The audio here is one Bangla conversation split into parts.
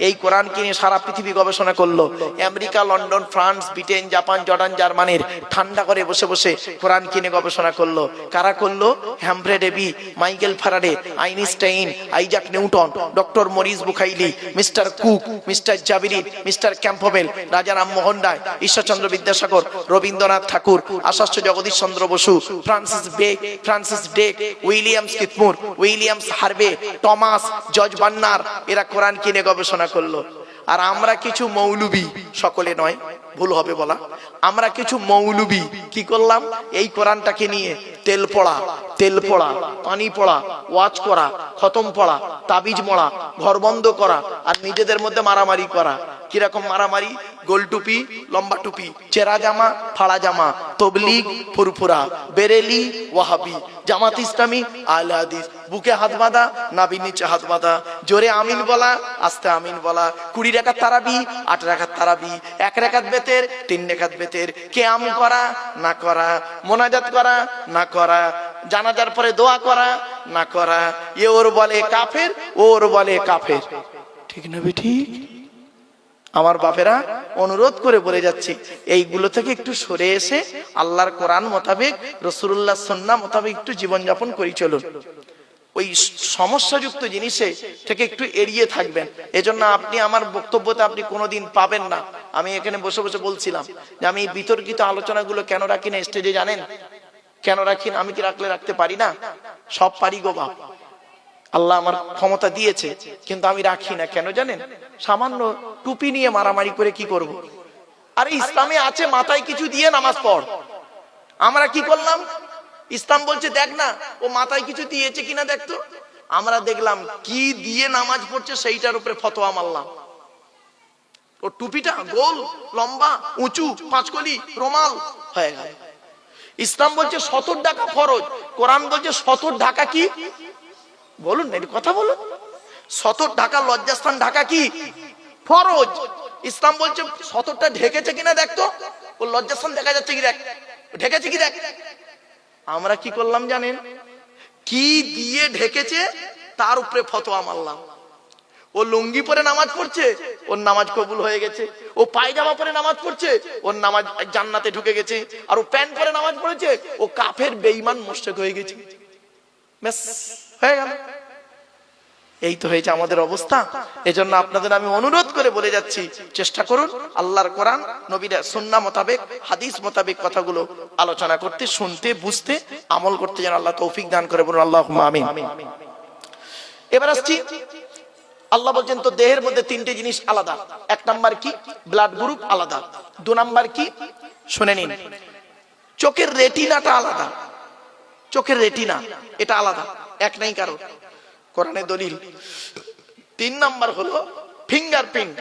এই কোরআনকে নিয়ে সারা পৃথিবী গবেষণা করলো। America, London, France, Britain, Japan, Jordan, জার্মানির ঠান্ডা করে বসে বসে কোরআন কিনে গবেষণা করলো। কারা করলো? Humphry Davy, Michael Faraday, Einstein, Isaac Newton, doctor Maurice Bucaille, mister Cook, mister Jabiri, mister Campbell, Raja Rammohan Roy, Ishwarchandra Vidyasagar, Rabindranath Thakur, Acharya Jagadish Chandra Basu, Francis Drake, Williams Keith Moore, Williams Harvey, Thomas, George Bernard, এরা কোরআন কিনে গবেষণা করলো। আর আমরা কিছু মৌলবি, সকলে নয়, ভুল হবে বলা, আমরা কিছু মৌলবি কি করলাম? এই কোরআনটাকে নিয়ে তেল পড়া, পানি পড়া, ওয়াজ করা, খতম পড়া, তাবিজ মড়া, ঘর বন্ধ করা, আর নিজেদের মধ্যে মারামারি করা। কিরকম মারামারি? গোল টুপি, লম্বা টুপি, চেরা জামা, ফাড়া জামা, তবলিগ, ফুরফুরা, বেরেলি, ওয়াহাবি, জামাত ইসলামী, আহলে হাদিস, বুকে হাত বাঁধা, নাভির নিচে হাত বাঁধা, জোরে আমিন বলা, আস্তে আমিন বলা, 20 রাকাত তারাবি, 8 রাকাত তারাবি, 1 রাকাত বেতের, 3 রাকাত বেতের, কিয়াম করা না করা, মোনাজাত করা না করা, জানাজার পরে দোয়া করা না করা। এ ওর বলে কাফের, ওর বলে কাফের। ঠিক না ঠিক? আমার বাপেরা, অনুরোধ করে বলে যাচ্ছি, এইগুলো থেকে একটু সরে এসে আল্লাহর কোরআন মোতাবেক, রাসূলুল্লাহ সুন্নাহ মোতাবেক একটু জীবনযাপন করি চলুন। ওই সমস্যাযুক্ত জিনিসে থেকে একটু এড়িয়ে থাকবেন। এজন্য আপনি আমার বক্তব্যতে আপনি কোনোদিন পাবেন না। আমি এখানে বসে বসে বলছিলাম যে আমি এই বিতর্কিত আলোচনাগুলো কেন রাখি না স্টেজে, জানেন কেন রাখি না? আমি কি রাখতে পারি না? সব পারি গো বাপ, আল্লাহ আমার ক্ষমতা দিয়েছে, কিন্তু আমি রাখি না। কেন জানেন? সামান্য টুপি নিয়ে মারামারি করে কি করব? আরে ইসলামে আছে মাথায় কিছু দিয়ে নামাজ পড়। আমরা কি করলাম? ইসলাম বলছে দেখ না ও মাথায় কিছু দিয়েছে কিনা দেখতো। আমরা দেখলাম কি দিয়ে নামাজ পড়ছে, সেইটার উপরে ফতোয়া মারলাম। ও টুপিটা গোল, লম্বা, উঁচু, 5 কলি, রুমাল হয়ে গেল। ইসলাম বলছে 70 ঢাকা ফরজ, কোরআন বলছে 70 ঢাকা কি? বলুন না, কথা বলুন। 70 ঢাকা লজ্জাস্থান ঢাকা কি? ফরজ। ইসলাম বলছে 70টা ঢেকেছে কিনা দেখতো, ও লজ্জাস্থান দেখা যাচ্ছে কি দেখ, ঢেকেছে কি দেখ। আমরা কি করলাম জানেন? কি দিয়ে ঢেকেছে তার উপরে ফতোয়া মারলাম। ও লুঙ্গি পরে নামাজ পড়ছে, ওর নামাজ কবুল হয়ে গেছে। ও পায়জামা পরে নামাজ পড়ছে, ওর নামাজ জান্নাতে ঢুকে গেছে। আর ও প্যান্ট পরে নামাজ পড়েছে, ও কাফের, বেঈমান, মুশরিক হয়ে গেছে। ব্যাস, হয়ে গেল। এই তো হয়েছে আমাদের অবস্থা। এজন্য আপনাদের আমি অনুরোধ করে বলে যাচ্ছি, চেষ্টা করুন আল্লাহর কোরআন, নবীর সুন্নাহ মোতাবেক, হাদিস মোতাবেক কথাগুলো আলোচনা করতে, শুনতে, বুঝতে, আমল করতে যেন আল্লাহ তৌফিক দান করে। বলুন আল্লাহুম্মা আমিন। এবার আসছি, আল্লাহ বলছেন তো দেহের মধ্যে 3টে জিনিস আলাদা। 1 নাম্বার কি? ব্লাড গ্রুপ আলাদা। 2 নাম্বার কি? শুনে নিন, চোখের রেটিনাটা আলাদা। চোখের রেটিনা এটা আলাদা, এক নাই কারো, কোরআনে দলিল। 3 নাম্বার হলো ফিঙ্গারপ্রিন্ট।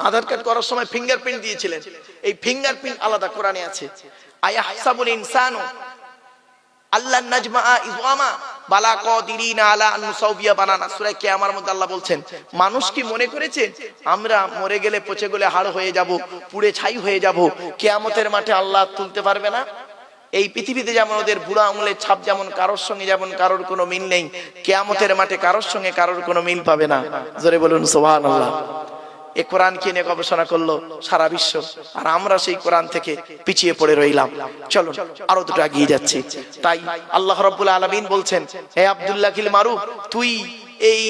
আধার কার্ড করার সময় ফিঙ্গারপ্রিন্ট দিয়েছিলেন, এই ফিঙ্গারপ্রিন্ট আলাদা কোরআনে আছে। আয়াহসাবুল ইনসানু আল্লাহ নাজমা ইযআমা বালা কাদিরিনা আলা আন নুসাউবিয়া বানানা। সূরা কিয়ামার মধ্যে আল্লাহ বলছেন, মানুষ কি মনে করেছে আমরা মরে গেলে, পচে গেলে হাড় হয়ে যাব, পুড়ে ছাই হয়ে যাব, কিয়ামতের মাঠে আল্লাহ তুলতে পারবে না? এই পৃথিবীতে যেমন ওদের বুড়া আঙুলের ছাপ যেমন কারোর সঙ্গে যেমন কারোর কোনো মিল নেই, কিয়ামতের মাঠে কারোর সঙ্গে কারোর কোনো মিল পাবে না। জোরে বলুন সুবহানাল্লাহ। এই কোরআন কি নিয়ে গবেষণা করলো সারা বিশ্ব, আর আমরা সেই কোরআন থেকে পিছিয়ে পড়ে রইলাম। চলো আরো দুটো এগিয়ে যাচ্ছি। তাই আল্লাহ রাব্বুল আলামিন বলছেন, হে আব্দুল্লাহ কিল মারুফ, তুই এই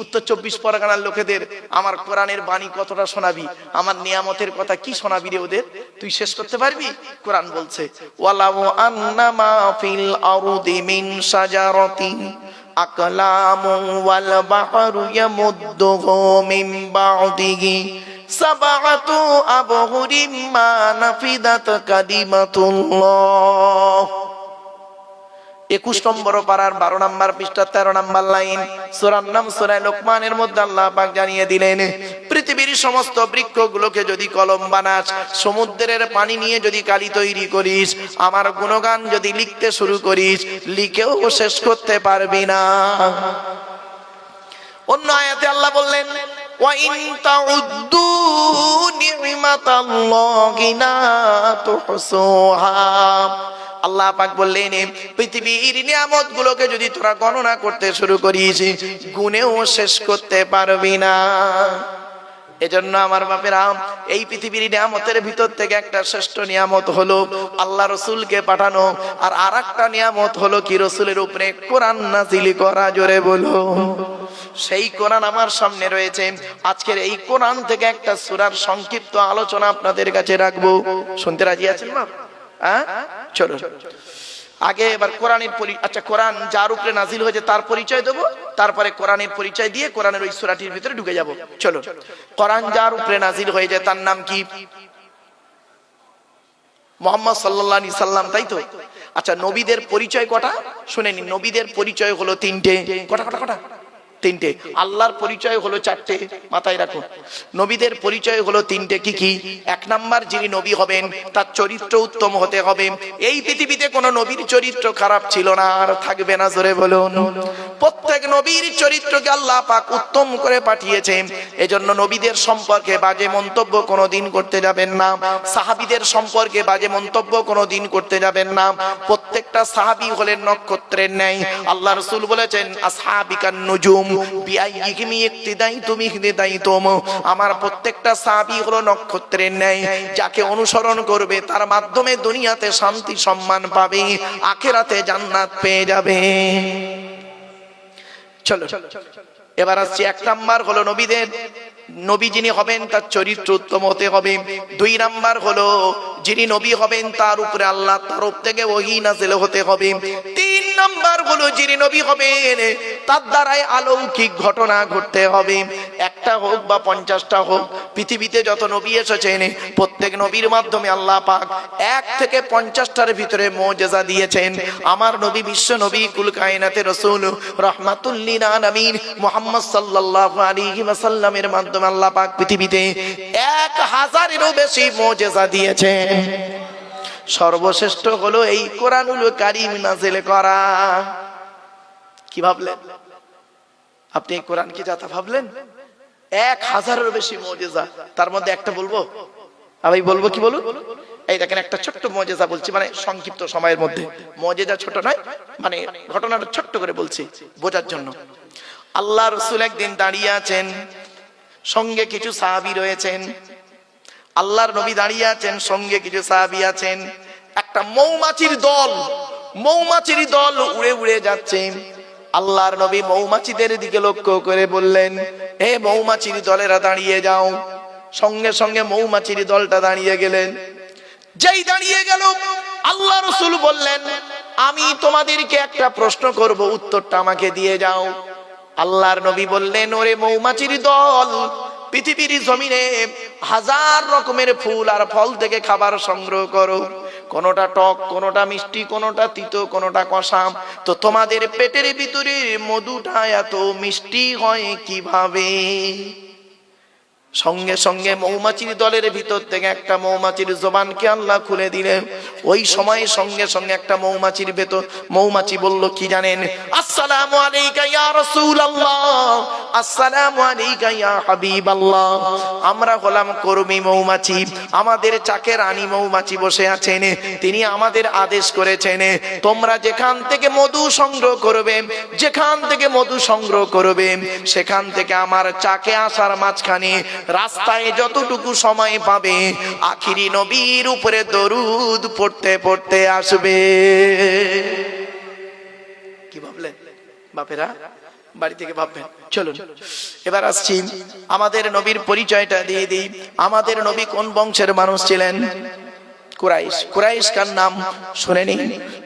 উত্তর 24 পরগনার লোকেদের আমার কোরআনের বাণী কতটা শোনাবি, আমার নিয়ামতের কথা কি শোনাবি রে ওদের? তুই শেষ করতে পারবি? কোরআন বলছে, ওয়ালাউ আন্নামা ফিল আরদি মিন শাজারাতিন আকলামু ওয়াল বাহরু ইয়ামুদ্দুহু মিন বা'দিহি সাবআতু আবহুরিম মা নাফিদাত কালিমাতুল্লাহ। 21 নম্বর পারার 12 নম্বর পৃষ্ঠা 13 নম্বর লাইন, সূরার নাম সূরা লোকমানের মধ্যে আল্লাহ পাক জানিয়ে দিলেন, পৃথিবীর সমস্ত বৃক্ষগুলোকে যদি কলম বানাস, সমুদ্রের পানি নিয়ে যদি কালি তৈরি করিস, আমার গুণগান যদি লিখতে শুরু করিস, লিখেও শেষ করতে পারবি না। অন্য আয়াতে আল্লাহ বললেন, ওয়া ইন তাউদ্দু নি'মাতাল্লাহি লা তুহসুহা। আল্লাহ পাক বললেন পৃথিবীর নিয়ামত গুলোকে যদি তোরা গণনা করতে শুরু করিস গুনেও শেষ করতে পারবি না। এজন্য আমার বাপেরা, এই পৃথিবীর নিয়ামতের ভিতর থেকে একটা শ্রেষ্ঠ নিয়ামত হলো আল্লাহ রসুলকে পাঠানো, আর আরেকটা নিয়ামত হলো কি রসুলের উপরে কোরআন নাযিল করা। জোরে বলো। সেই কোরআন আমার সামনে রয়েছে। আজকের এই কোরআন থেকে একটা সূরার সংক্ষিপ্ত আলোচনা আপনাদের কাছে রাখবো। শুনতে রাজি আছেন মা? হ্যাঁ, চলো আগে এবার কোরআনের আচ্ছা, কোরআন যার উপরে নাজিল হয়েছে তার পরিচয় দেবো, তারপরে কোরআনের পরিচয় দিয়ে কোরআনের ওই সূরাটির ভিতরে ঢুকে যাব। চলো, কোরআন যার উপরে নাজিল হয়েছে তার নাম কি? মুহাম্মদ সাল্লাল্লাহু আলাইহি সাল্লাম, তাই তো? আচ্ছা, নবীদের পরিচয় কটা শুনে নিন। নবীদের পরিচয় হলো তিনটে। কটা কটা কটা? তিনটে। আল্লাহর পরিচয় হলো চারটে, মাথায় রাখুন। নবীদের পরিচয় হলো তিনটে। কি কি? এক নাম্বার, যিনি নবী হবেন তার চরিত্র উত্তম হতে হবে। এই পৃথিবীতে কোনো নবীর চরিত্র খারাপ ছিল না, আর থাকবে না। জোরে বলুন। প্রত্যেক নবীর চরিত্রকে আল্লাহ পাক উত্তম করে পাঠিয়েছেন। এজন্য নবীদের সম্পর্কে বাজে মন্তব্য কোনোদিন করতে যাবেন না। সাহাবীদের সম্পর্কে বাজে মন্তব্য কোনোদিন করতে যাবেন না। প্রত্যেকটা সাহাবী হলেন নক্ষত্রের ন্যায়। আল্লাহ রাসূল বলেছেন আসহাবিকান নুজুম বিআইয়িহিম ইক্তিদাইতুম ইহতিদাইতুম। আমার প্রত্যেকটা সাহাবী হলো নক্ষত্রের ন্যায়। যাকে অনুসরণ করবে তার মাধ্যমে দুনিয়াতে শান্তি সম্মান পাবে, আখিরাতে জান্নাত পেয়ে যাবে। চলো এবার আসছি। এক নাম্বার হলো নবীদের, নবী যিনি হবেন তার চরিত্র উত্তম হতে হবে। দুই নাম্বার হলো যিনি নবী হবেন তার উপরে আল্লাহর তরফ থেকে ওহী নাযিল হতে হবে। তিন নাম্বার হলো যিনি নবী হবেন তার দ্বারাই অলৌকিক ঘটনা ঘটতে হবে। একটা হোক বা 50টা হোক, পৃথিবীতে যত নবী এসেছেন প্রত্যেক নবীর মাধ্যমে আল্লাহ পাক 1 থেকে 50টার ভিতরে মুজিজা দিয়েছেন। আমার নবী বিশ্ব নবী কুল কায়নাতের রাসূল রাহমাতুল লিল আলামিন মুহাম্মদ সাল্লাল্লাহু আলাইহি ওয়াসাল্লামের মাধ্যমে আল্লাহ পাক পৃথিবীতে 1000-এরও বেশি মুজিজা দিয়েছেন। সর্বশ্রেষ্ঠ হলো এই কোরআনুল কারীম নাযিল করা। কি ভাবলেন আপনি? কোরআন কি যাতা ভাবলেন? 1000-এরও বেশি মুজিজা, তার মধ্যে একটা বলবো। আমি বলবো, কি বলুন? এই দেখেন, একটা ছোট্ট মুজিজা বলছি, মানে সংক্ষিপ্ত সময়ের মধ্যে। মুজিজা ছোট নয়, মানে ঘটনাটা ছোট্ট করে বলছি বোঝার জন্য। আল্লাহ রাসূল একদিন দাঁড়িয়ে আছেন, সঙ্গে কিছু সাহাবী রয়েছেন। আল্লাহর নবী দাঁড়িয়ে আছেন, সঙ্গে কিছু সাহাবী আছেন। একটা মৌমাছির দল উড়ে উড়ে যাচ্ছে। আল্লাহর নবী মৌমাছিদের দিকে লক্ষ্য করে বললেন, হে মৌমাছির দলেরা দাঁড়িয়ে যাও। সঙ্গে সঙ্গে মৌমাছির দলটা দাঁড়িয়ে গেলেন। যেই দাঁড়িয়ে গেল, আল্লাহ রাসূল বললেন, আমি তোমাদেরকে একটা প্রশ্ন করব, উত্তরটা আমাকে দিয়ে যাও। আল্লাহর নবী বললেন, ওরে মৌমাছির দল, পৃথিবীর জমিনে 1000 রকমের ফুল আর ফল থেকে খাবার সংগ্রহ করো। কোনটা টক, কোনটা মিষ্টি, কোনটা তিতো, কোনটা কষা। তো তোমাদের পেটের ভিতরে মধুটা এত মিষ্টি হয় কিভাবে? সঙ্গে সঙ্গে মৌমাছির দলের ভিতর থেকে একটা মৌমাছির জবানকে আল্লাহ খুলে দিলেন। ওই সময় সঙ্গে সঙ্গে একটা মৌমাছি বলল, কি জানেন? আসসালামু আলাইকা ইয়া রাসূলুল্লাহ, আসসালামু আলাইকা ইয়া হাবিবাল্লাহ। আমরা হলাম কর্মী মৌমাছি, আমাদের চাকে রানী মৌমাছি বসে আছেন। তিনি আমাদের আদেশ করেছেন, তোমরা যেখান থেকে মধু সংগ্রহ করবে, সেখান থেকে আমার চাকে আসার মাঝখানে রাস্তায় যতটুকু সময় পাবে, আখিরি নবীর উপরে দরুদ পড়তে পড়তে আসবে। কি ভাবলেন বাপেরা? বাড়ি থেকে ভাববেন। চলুন এবার আসছি, আমাদের নবীর পরিচয়টা দিয়ে দিই। আমাদের নবী কোন বংশের মানুষ ছিলেন? কুরাইশ। কুরাইশ কার নাম শুনে নিন।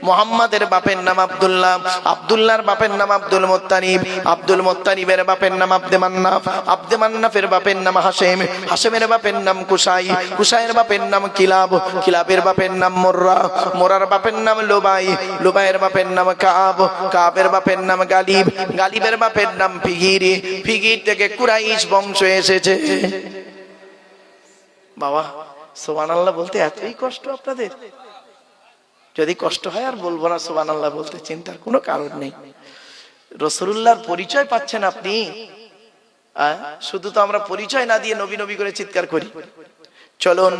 মুহাম্মাদের বাপের নাম আব্দুল্লাহ, আব্দুল্লাহর বাপের নাম আব্দুল মুত্তালিব, আব্দুল মুত্তালিবের বাপের নাম আব্দে মান্নাফ, আব্দে মান্নাফের বাপের নাম হাশেম, হাশেমের বাপের নাম কুসাই, কুসাইয়ের বাপের নাম কিলাব, কিলাবের বাপের নাম মুররা, মুররার বাপের নাম লুবাই, লুবাইয়ের বাপের নাম কাব, কাবের বাপের নাম গালিব, গালিবের বাপের নাম ফিগির, ফিগির থেকে কুরাইশ বংশ এসেছে। বাবা সুবহানাল্লাহ বলতে এতই কষ্ট আপনাদের? যদি কষ্ট হয় আর বলবো না সুবহানাল্লাহ বলতে, চিন্তার কোনো কারণ নেই। রাসূলুল্লাহর পরিচয় পাচ্ছেন আপনি। শুধু তো আমরা পরিচয় না দিয়ে নবী নবী করে চিৎকার করি। চলুন,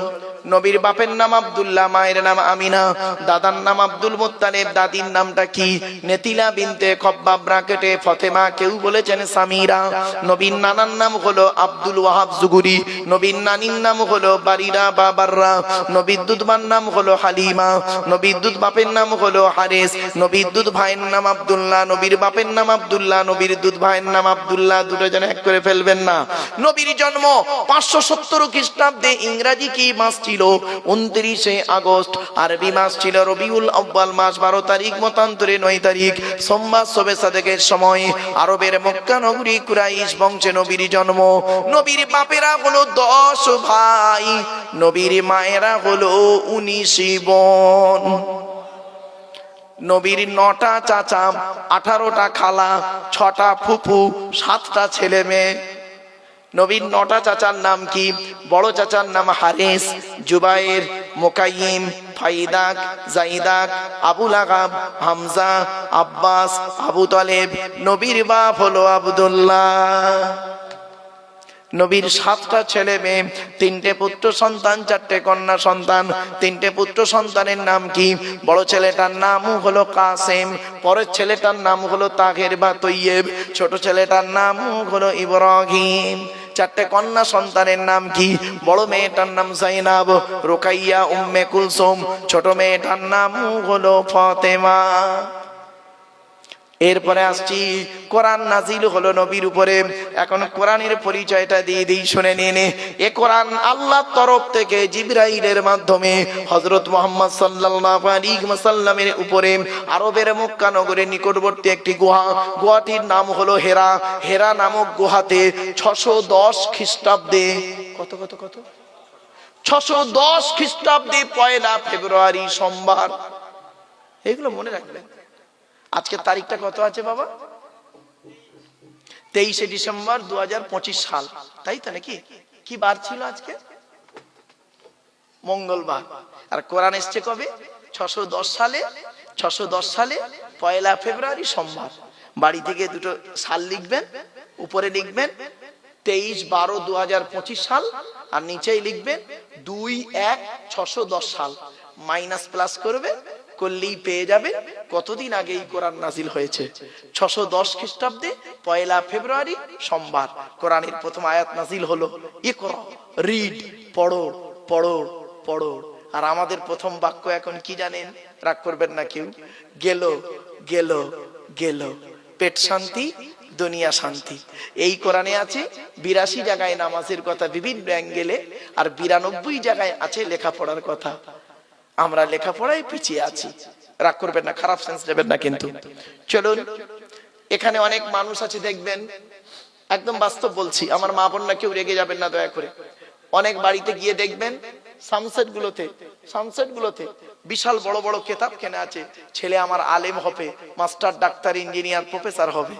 নবীর বাপের নাম আব্দুল্লাহ, মায়ের নাম আমিনা, দাদার নাম আব্দুল মুত্তালিব, দাদির নামটা কি? নেতিলা বিনতে খব্বাব ব্রাকেটে ফতেমা, কেউ বলেছেন সামিরা। নবীর নানার নাম হলো আব্দুল ওয়াহাব জুগুরি, নবীর নানির নাম হলো বারিরা বা বাররা, নবীর দুধমার নাম হলো হালিমা, নবীর দুধ বাপের নাম হলো হারেস, নবীর দুধ ভাইয়ের নাম আব্দুল্লাহ, নবীর বাপের নাম আব্দুল্লাহ, নবীর দুধ ভাইয়ের নাম আব্দুল্লাহ, দুটো জন এক করে ফেলবেন না। নবীর জন্ম 570 খ্রিস্টাব্দে। ইংরেজি কি মাস ছিল? 29শে আগস্ট। আরবি মাস ছিল রবিউল আউয়াল মাস, 12 তারিখ, মতান্তরে 9 তারিখ, সোমবার শবে সাদেকের সময় আরবের মক্কা নগরী কুরাইশ বংশে নবীর জন্ম। নবীর বাপেরা হলো 10 ভাই, নবীর মায়েরা হলো 19 বোন। নবীর 9টা চাচা, 18টা খালা, 6টা ফুফু, 7টা ছেলে মেয়ে। নবীর 9টা চাচার নাম কি? বড় চাচার নাম হারিস, জুবাইর, মুকাইম, ফাইদাক, জাইদাক, আবুল আগাব, হামজা, আব্বাস, আবু তালেব। নবীর বাপ হলো আব্দুল্লাহ। নবীর 7টা ছেলে মেয়ে, 3টে পুত্র সন্তান, 4টে কন্যা সন্তান। 3টে পুত্র সন্তানের নাম কি? বড় ছেলেটার নাম হলো কাসেম, পরের ছেলেটার নাম হলো তাহের বা তৈয়েব, ছোট ছেলেটার নাম হলো ইব্রাহিম। 4টে কন্যা সন্তানের নাম কি? বড় মেয়েটার নাম জাইনাব, রুকাইয়া, উম্মে কুলসুম, ছোট মেয়েটার নাম হলো ফাতেমা। এরপরে আসছি, কোরআন নাজিল হলো নবীর উপরে। এখন কোরআনের পরিচয়টা দিয়ে দিই, শুনে নিন। এ কোরআন আল্লাহর তরফ থেকে জিবরাইলের মাধ্যমে হযরত মুহাম্মদ সাল্লাল্লাহু আলাইহি ওয়াসাল্লামের উপরে আরবের মক্কা নগরের নিকটবর্তী একটি গুহা, গুহাটির নাম হলো হেরা। হেরা নামক গুহাতে 610 খ্রিস্টাব্দে, কত কত কত 610 খ্রিস্টাব্দে 1 ফেব্রুয়ারি সোমবার। এগুলো মনে রাখবেন। আজকে তারিখটা কত আছে বাবা? 23শে ডিসেম্বর 2025 সাল, তাই তো নাকি? কি বার ছিল আজকে? মঙ্গলবার। আর কোরআন এসছে কবে? 610 সালে। 610 সালে 1 ফেব্রুয়ারি সোমবার। বাড়ি থেকে দুটো সাল লিখবেন, উপরে লিখবেন 23/12/2025 সাল, আর নিচেই লিখবেন 2/1/610 সাল। মাইনাস প্লাস করবে, করলেই পেয়ে যাবে কতদিন আগে এই কোরআন নাজিল হয়েছে। 610 খ্রিস্টাব্দে 1 ফেব্রুয়ারি সোমবার কোরআনের প্রথম আয়াত নাজিল হলো, ইকরা, রিড, পড়ো পড়ো পড়ো। আর আমাদের প্রথম বাক্য এখন কি জানেন? রাগ করবেন না কেউ। গেল গেল গেল, পেট শান্তি, দুনিয়া শান্তি। এই কোরআনে আছে 82 জায়গায় নামাজের কথা বিভিন্ন অ্যাঙ্গেলে, আর 92 জায়গায় আছে লেখাপড়ার কথা। আমরা লেখাপড়ায় পিছিয়ে আছি। রাগ করবেন না, খারাপ সেন্স নেবেন না কিন্তু। চলুন, এখানে অনেক মানুষ আছে দেখবেন, একদম বাস্তব বলছি, আমার মা বোন না কেউ রেগে যাবেন না দয়া করে। অনেক বাড়িতে গিয়ে দেখবেন সানসেট গুলোতে বিশাল বড় বড় কেতাব কেনা আছে, ছেলে আমার আলেম হবে, মাস্টার, ডাক্তার, ইঞ্জিনিয়ার, প্রফেসর হবে।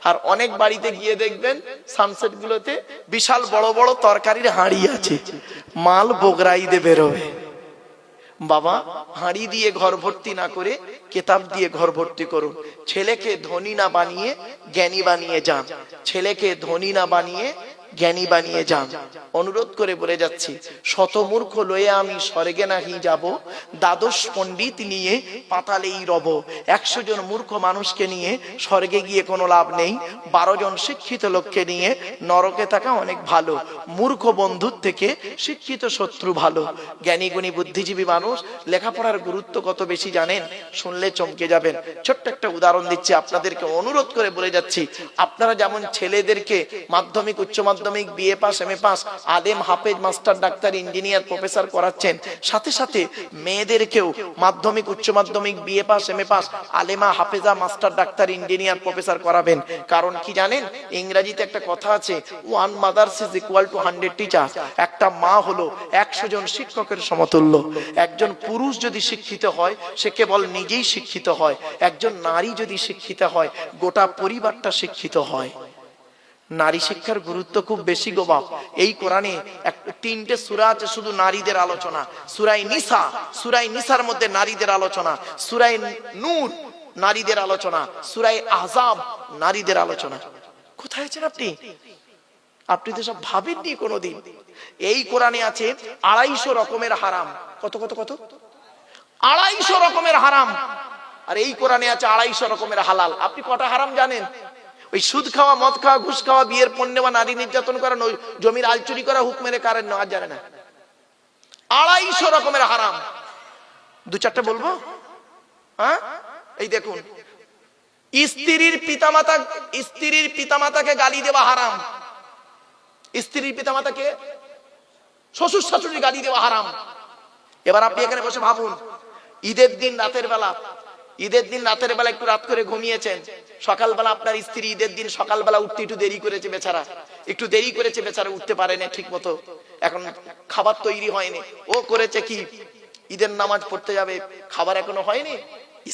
আর অনেক বাড়িতে গিয়ে দেখবেন সানসেট গুলোতে বিশাল বড় বড় তরকারির হাঁড়ি আছে, মাল বগরাই দিয়ে বেরোবে। বাবা, হাঁড়ি দিয়ে ঘর ভর্তি না করে কিতাব দিয়ে ঘর ভর্তি করুন। ছেলেকে ধনী না বানিয়ে জ্ঞানী বানিয়ে যান, ছেলেকে ধনী না বানিয়ে জ্ঞানী বানিয়ে যান। অনুরোধ করে বলে যাচ্ছি, শতমূর্খ লয়ে আমি স্বর্গে নাহি যাব, দ্বাদশ পণ্ডিত নিয়ে পাতালেই রব। 100 জন মূর্খ মানুষকে নিয়ে স্বর্গে গিয়ে কোনো লাভ নেই, 12 জন শিক্ষিত লোককে নিয়ে নরকে থাকা অনেক ভালো। মূর্খ বন্ধুর থেকে শিক্ষিত শত্রু ভালো। জ্ঞানী গুণী বুদ্ধিজীবী মানুষ লেখাপড়ার গুরুত্ব কত বেশি জানেন, শুনলে চমকে যাবেন। ছোট্ট একটা উদাহরণ দিচ্ছি, আপনাদেরকে অনুরোধ করে বলে যাচ্ছি, আপনারা যেমন ছেলেদেরকে মাধ্যমিক, উচ্চ মাধ্যমিক, বিএ পাস, এমএ পাস, আলেম, হাফেজ, মাস্টার, ডাক্তার, ইঞ্জিনিয়ার, প্রফেসর করাচ্ছেন, সাথে সাথে মেয়েদেরকেও মাধ্যমিক, উচ্চ মাধ্যমিক, BA pass, MA pass, আলেমা, হাফেজা, master, doctor, engineer, professor করাবেন। কারণ কি জানেন? ইংরেজিতে একটা কথা আছে, 1 mother is equal to 100 teachers। একটা মা হলো 100 জন শিক্ষকের সমতুল্য। একজন পুরুষ যদি শিক্ষিত হয়, সে কেবল নিজেই শিক্ষিত হয়। একজন নারী যদি শিক্ষিত হয়, গোটা পরিবারটা শিক্ষিত হয়। নারী শিক্ষার গুরুত্ব খুব বেশি গো বাপ। এই কোরআনে 3টে সূরা আছে শুধু নারীদের আলোচনা। সূরা নিসা, সূরা নিসার মধ্যে নারীদের আলোচনা। সূরা নূর নারীদের আলোচনা। সূরা আহজাব নারীদের আলোচনা। কোথায় আছেন আপনি? আপনি তো সব ভাবেননি কোনোদিন। এই কোরআনে আছে 250 রকমের হারাম। কত কত কত? 250 রকমের হারাম। আর এই কোরআনে আছে 250 রকমের হালাল। আপনি কটা হারাম জানেন? ওই সুদ খাওয়া, মদ খাওয়া, ঘুষ খাওয়া, বিয়ের পণ নেওয়া, নারী নির্যাতন করা, জমির আল চুরি করা, হুক মেরে কারেন্ট নেওয়া, জানে না? 250 রকমের হারাম। দু চারটা বলবো? হ্যাঁ, এই দেখুন, স্ত্রীর পিতামাতাকে গালি দেওয়া হারাম। স্ত্রীর পিতামাতাকে, শ্বশুর শাশুড়ি গালি দেওয়া হারাম। এবার আপনি এখানে বসে ভাবুন, ঈদের দিন রাতের বেলা একটু রাত করে ঘুমিয়েছেন, সকালবেলা আপনার স্ত্রী ঈদের দিন সকালবেলা উঠতে একটু দেরি করেছে, বেচারা উঠতে পারেনি ঠিক মতো, এখন খাবার তৈরি হয়নি, ও করেছে কি, ঈদের নামাজ পড়তে যাবে, খাবার এখনো হয়নি,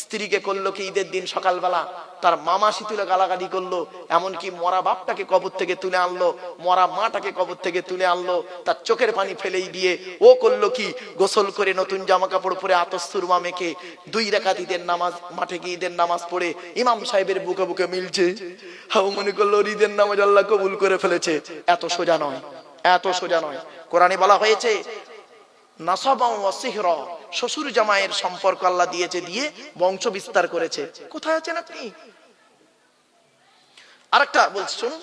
স্ত্রীকে করলো কি, ঈদের দিন সকালবেলা তার মামাসি তুলে গালাগালি করলো, এমনকি মরা বাপটাকে কবর থেকে তুলে আনলো, মরা মাটাকে কবর থেকে তুলে আনলো, তার চোখের পানি ফেলেই দিয়ে ও করলো কি, গোসল করে নতুন জামা কাপড় পরে আতশ সুরমা মেখে 2 রাকাত ঈদের নামাজ, মাঠে গিয়ে ঈদের নামাজ পড়ে ইমাম সাহেবের বুকে বুকে মিলছে, হাও মনে করলো ঈদের নামাজ আল্লাহ কবুল করে ফেলেছে। এত সোজা নয়। কোরআনে বলা হয়েছে নাসাবা ওয়া সিহরা, শ্বশুর জামাইয়ের সম্পর্ক আল্লাহ দিয়েছে, দিয়ে বংশ বিস্তার করেছে। কোথায় আছেন আপনি? আরেকটা বলছি শুনুন,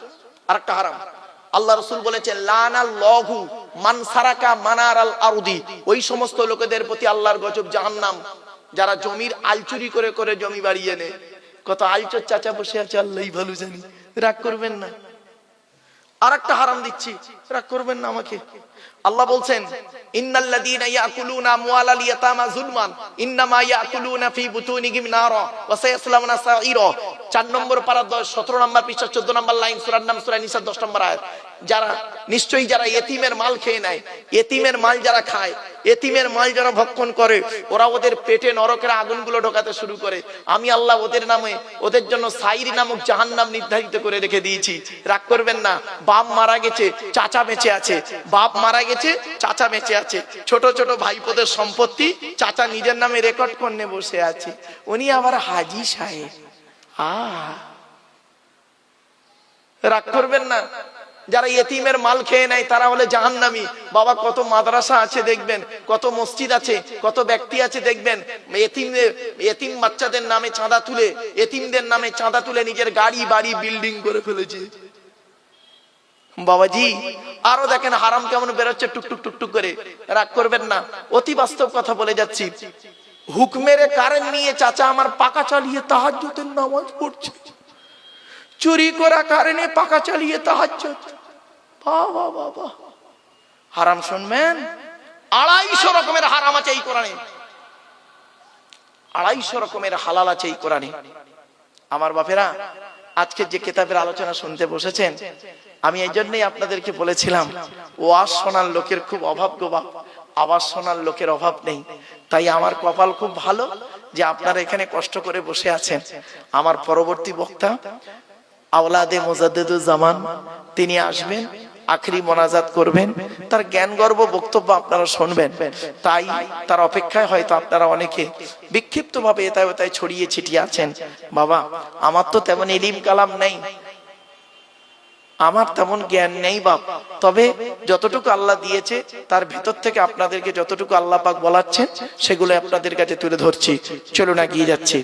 আরেকটা হারাম। আল্লাহ রাসূল বলেছেন লানাল্লাহু মান সারাকা মানারাল আরদি, ওই সমস্ত লোকেদের প্রতি আল্লাহর গজব, জাহান্নাম, যারা জমির আল চুরি করে করে জমি বাড়িয়ে নেয়। কত আলচোর চাচা বসে আছে, আল্লাহই ভালো জানি, রাগ করবেন না। আরেকটা হারাম দিচ্ছি, রাগ করবেন না আমাকে। আল্লাহ বলছেন ইন্নাল্লাযীনা ইয়াকুলুনা আমওয়ালাল ইয়াতামা যুলমান ইন্নামা ইয়াকুলুনা ফি বুতুনিহিম নারা ওয়া সায়াসলাউনা সাঈরা। 4 নম্বর পারা 17 নম্বর পৃষ্ঠা 14 নম্বর লাইন, সূরার নাম সূরা নিসা 10 নম্বর আয়াত। যারা এতিমের মাল খেয়ে নেয়, এতিমের মাল যারা খায়, এতিমের মাল যারা ভক্ষণ করে, ওরা ওদের পেটে নরকের আগুনগুলো ঢোকাতে শুরু করে। আমি আল্লাহ ওদের জন্য সাইরি নামক জাহান্নাম নির্ধারিত করে রেখে দিয়েছি। রাগ করবেন না, বাপ মারা গেছে, চাচা বেঁচে আছে, ছোট ছোট ভাইপোদের সম্পত্তি চাচা নিজের নামে রেকর্ড করে বসে আছে, উনি আবার হাজি সাহেব। রাগ করবেন না, যারা ইতিমের মাল খেয়ে নেয় তারা হলে জাহান্নামী। বাবা, কত মাদ্রাসা আছে দেখবেন, কত মসজিদ আছে, কত ব্যক্তি আছে দেখবেন, এতিম বাচ্চাদের নামে চাঁদা তুলে, এতিমদের নামে চাঁদা তুলে নিজের গাড়ি বাড়ি বিল্ডিং করে ফেলেছে। বাবাজি, আরো দেখেন হারাম কেমন বেরোচ্ছে টুকটুক টুকটুক করে। রাগ করবেন না, অতি বাস্তব কথা বলে যাচ্ছি। হুকমের কারেন্ট নিয়ে চাচা আমার পাকা চালিয়ে তাহাজ্জুদের নামাজ পড়ছে, চুরি করা কারণে পাকা চালিয়ে তাহাজ্জুদ। বাবা বাবা, হারাম শুনবেন, 250 রকমের হারাম আছে এই কোরআনে, 250 রকমের হালাল আছে এই কোরআনে। আমার বাপেরা, আজকে যে কিতাবের আলোচনা শুনতে বসেছেন, আমি এই জন্যই আপনাদেরকে বলেছিলাম ওয়াজ শোনার লোকের খুব অভাব গো বাপ, আওয়াজ শোনার লোকের অভাব নেই। তাই আমার কপাল খুব ভালো যে আপনারা এখানে কষ্ট করে বসে আছেন। আমার পরবর্তী বক্তা আওলাদে মুজাদ্দিদুজ জামান, তিনি আসবেন, আখরি মোনাজাত করবেন, তার জ্ঞান গর্ব বক্তব্য আপনারা শুনবেন। তাই তার অপেক্ষায় হয়তো আপনারা অনেকে বিক্ষিপ্ত ভাবে এতায় ওতায় ছড়িয়ে ছিটিয়ে আছেন। বাবা, আমার তো তেমন ইলম কালাম নেই, আমার তেমন জ্ঞান নেই বাপ, তবে যতটুকু আল্লাহ দিয়েছে তার ভিতর থেকে আপনাদেরকে যতটুকু আল্লাহ পাক বলাচ্ছেন সেগুলো আপনাদের কাছে তুলে ধরছি। চলুন এগিয়ে যাচ্ছি।